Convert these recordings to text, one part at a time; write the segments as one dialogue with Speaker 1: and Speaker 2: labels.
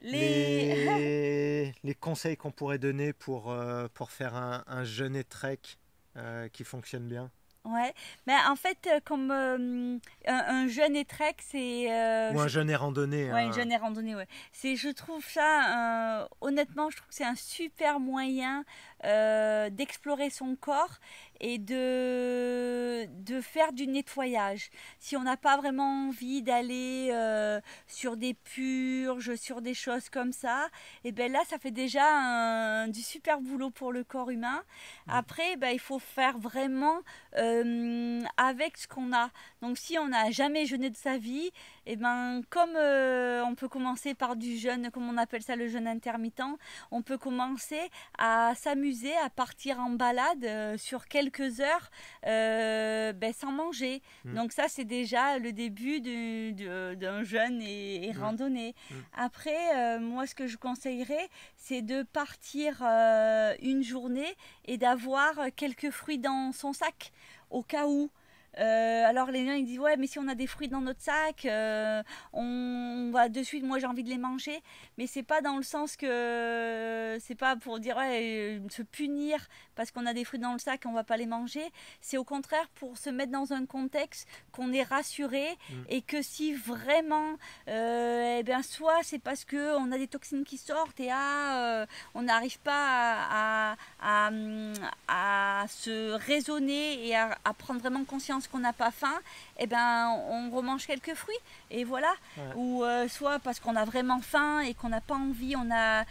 Speaker 1: les conseils qu'on pourrait donner pour faire un jeûne et trek qui fonctionne bien.
Speaker 2: Ouais, mais en fait, comme un jeûne et trek, c'est
Speaker 1: Ou un jeûne et randonnée.
Speaker 2: ouais, une jeûne et randonnée, ouais. C'est, je trouve ça, honnêtement, je trouve que c'est un super moyen d'explorer son corps et de faire du nettoyage. Si on n'a pas vraiment envie d'aller sur des purges, sur des choses comme ça, et ben là, ça fait déjà du super boulot pour le corps humain.
Speaker 1: Mm.
Speaker 2: Après, ben, il faut faire vraiment avec ce qu'on a. Donc, si on n'a jamais jeûné de sa vie, et ben, comme on peut commencer par du jeûne, comme on appelle ça le jeûne intermittent, on peut commencer à s'amuser, à partir en balade sur quelques heures ben, sans manger.
Speaker 1: Mm.
Speaker 2: Donc ça, c'est déjà le début d'un jeûne et
Speaker 1: Mm.
Speaker 2: randonnée.
Speaker 1: Mm.
Speaker 2: Après, moi, ce que je conseillerais, c'est de partir une journée et d'avoir quelques fruits dans son sac au cas où. Alors les gens ils disent ouais mais si on a des fruits dans notre sac on va de suite moi j'ai envie de les manger mais c'est pas dans le sens que c'est pas pour dire ouais se punir parce qu'on a des fruits dans le sac et on va pas les manger, c'est au contraire pour se mettre dans un contexte qu'on est rassuré
Speaker 1: Mm.
Speaker 2: et que si vraiment eh bien soit c'est parce que on a des toxines qui sortent et on n'arrive pas à se raisonner et à prendre vraiment conscience qu'on n'a pas faim, et ben on remange quelques fruits et voilà.
Speaker 1: Ouais.
Speaker 2: Ou soit parce qu'on a vraiment faim et qu'on n'a pas envie, on a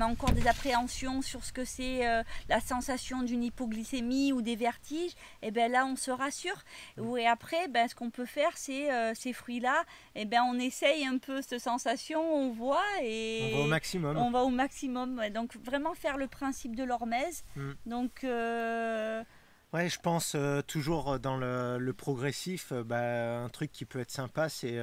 Speaker 2: encore des appréhensions sur ce que c'est la sensation d'une hypoglycémie ou des vertiges, et ben là on se rassure.
Speaker 1: Mm.
Speaker 2: Et après, ben, ce qu'on peut faire, c'est ces fruits-là, et ben on essaye un peu cette sensation, on voit
Speaker 1: On va au
Speaker 2: et
Speaker 1: maximum.
Speaker 2: on va au maximum. Ouais. Donc vraiment faire le principe de l'hormèse.
Speaker 1: Mm.
Speaker 2: Donc
Speaker 1: Ouais, je pense toujours dans le progressif, bah, un truc qui peut être sympa, c'est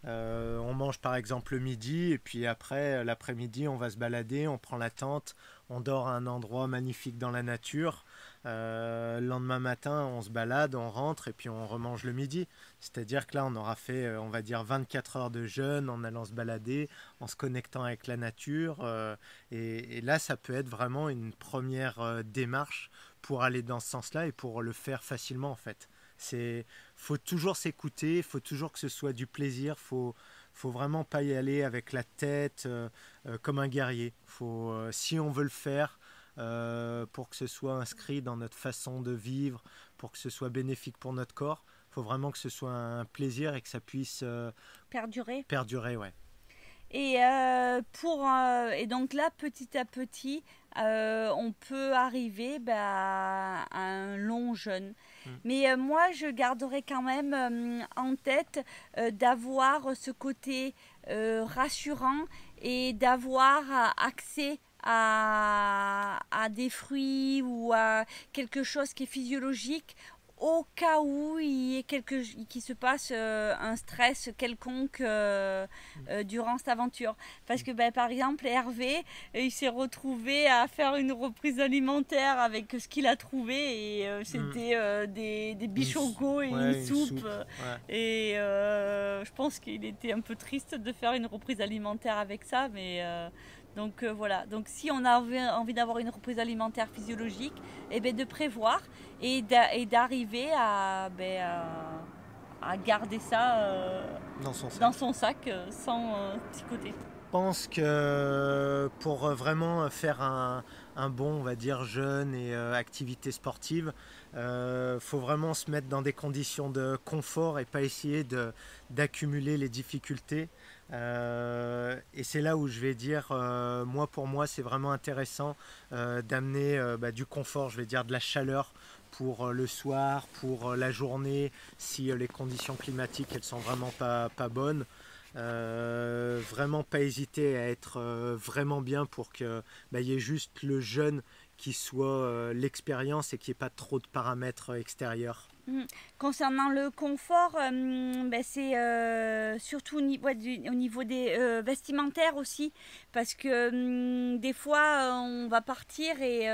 Speaker 1: on mange par exemple le midi et puis après l'après-midi on va se balader, on prend la tente, on dort à un endroit magnifique dans la nature. Le lendemain matin on se balade, on rentre et puis on remange le midi. C'est-à-dire que là on aura fait on va dire 24 heures de jeûne en allant se balader, en se connectant avec la nature. Et là ça peut être vraiment une première démarche pour aller dans ce sens-là et pour le faire facilement en fait. C'est faut toujours s'écouter, faut toujours que ce soit du plaisir, faut vraiment pas y aller avec la tête comme un guerrier. Faut si on veut le faire pour que ce soit inscrit dans notre façon de vivre, pour que ce soit bénéfique pour notre corps, faut vraiment que ce soit un plaisir et que ça puisse
Speaker 2: perdurer.
Speaker 1: perdurer, ouais.
Speaker 2: Et donc là, petit à petit, on peut arriver bah, à un long jeûne.
Speaker 1: Mm.
Speaker 2: Mais moi, je garderai quand même en tête d'avoir ce côté rassurant et d'avoir accès à des fruits ou à quelque chose qui est physiologique au cas où il y ait qui se passe un stress quelconque durant cette aventure. Parce que ben, par exemple Hervé, il s'est retrouvé à faire une reprise alimentaire avec ce qu'il a trouvé et
Speaker 1: Mm.
Speaker 2: c'était des
Speaker 1: Une,
Speaker 2: bichogos et une
Speaker 1: ouais, une
Speaker 2: soupe.
Speaker 1: soupe, ouais.
Speaker 2: Et je pense qu'il était un peu triste de faire une reprise alimentaire avec ça, mais donc voilà. Donc si on a envie d'avoir une reprise alimentaire physiologique, et ben de prévoir et d'arriver à garder ça
Speaker 1: Dans son
Speaker 2: dans
Speaker 1: sac.
Speaker 2: son sac sans psychoter.
Speaker 1: Je pense que pour vraiment faire un bon, on va dire, jeûne et activité sportive, faut vraiment se mettre dans des conditions de confort et pas essayer d'accumuler les difficultés. Et c'est là où je vais dire, moi pour moi, c'est vraiment intéressant d'amener bah, du confort, je vais dire de la chaleur pour le soir, pour la journée, si les conditions climatiques elles sont vraiment pas bonnes. Vraiment pas hésiter à être vraiment bien pour que bah, y ait juste le jeûne qui soit l'expérience et qu'il n'y ait pas trop de paramètres extérieurs.
Speaker 2: Mm. Concernant le confort, ben c'est surtout au niveau des vestimentaires aussi, parce que des fois on va partir et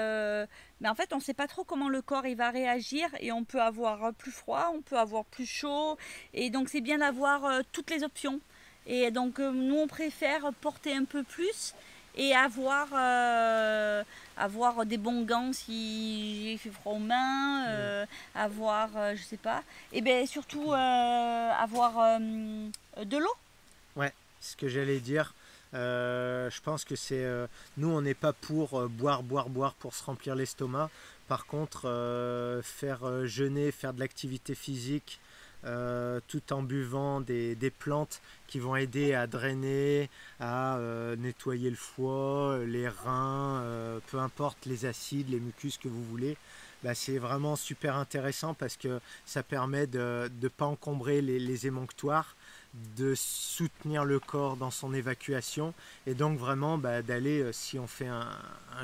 Speaker 2: ben en fait on ne sait pas trop comment le corps il va réagir et on peut avoir plus froid, on peut avoir plus chaud et donc c'est bien d'avoir toutes les options. Et donc nous on préfère porter un peu plus et avoir des bons gants si j'ai fait froid aux mains, avoir, je sais pas, et bien surtout avoir de l'eau.
Speaker 1: Ouais, c'est ce que j'allais dire. Je pense que nous, on n'est pas pour boire pour se remplir l'estomac. Par contre, faire jeûner, faire de l'activité physique, tout en buvant des plantes qui vont aider à drainer, à nettoyer le foie, les reins, peu importe les acides, les mucus que vous voulez. Bah, c'est vraiment super intéressant parce que ça permet de ne pas encombrer les émonctoires, de soutenir le corps dans son évacuation et donc vraiment d'aller, si on fait un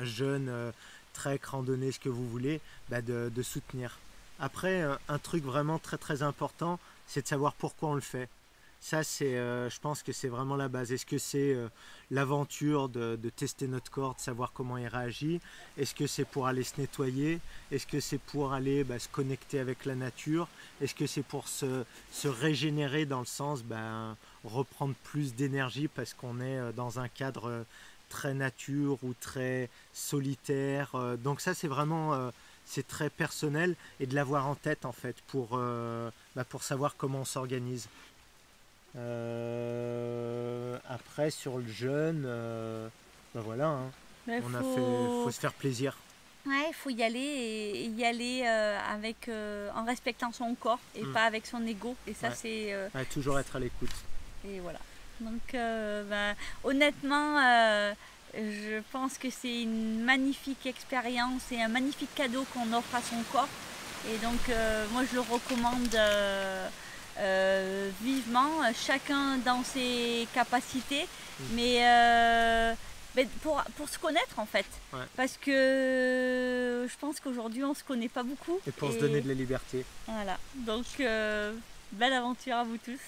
Speaker 1: jeûne trek, randonnée, ce que vous voulez, de soutenir. Après, un truc vraiment très très important, c'est de savoir pourquoi on le fait. Ça, je pense que c'est vraiment la base. Est-ce que c'est l'aventure de tester notre corps, de savoir comment il réagit? Est-ce que c'est pour aller se nettoyer? Est-ce que c'est pour aller se connecter avec la nature? Est-ce que c'est pour se régénérer dans le sens reprendre plus d'énergie parce qu'on est dans un cadre très nature ou très solitaire? Donc ça, c'est vraiment c'est très personnel et de l'avoir en tête en fait pour savoir comment on s'organise. Après sur le jeûne, voilà, hein.
Speaker 2: Il
Speaker 1: Faut se faire plaisir.
Speaker 2: ouais, il faut y aller et y aller en respectant son corps et pas avec son ego. Et ça,
Speaker 1: Ouais.
Speaker 2: c'est.
Speaker 1: Ouais, toujours être à l'écoute.
Speaker 2: Et voilà. Donc, honnêtement, je pense que c'est une magnifique expérience et un magnifique cadeau qu'on offre à son corps. Et donc, moi, je le recommande vivement, chacun dans ses capacités, mais pour se connaître en fait.
Speaker 1: Ouais.
Speaker 2: Parce que je pense qu'aujourd'hui, on se connaît pas beaucoup.
Speaker 1: Et pour se donner de la liberté.
Speaker 2: Voilà. Donc, belle aventure à vous tous.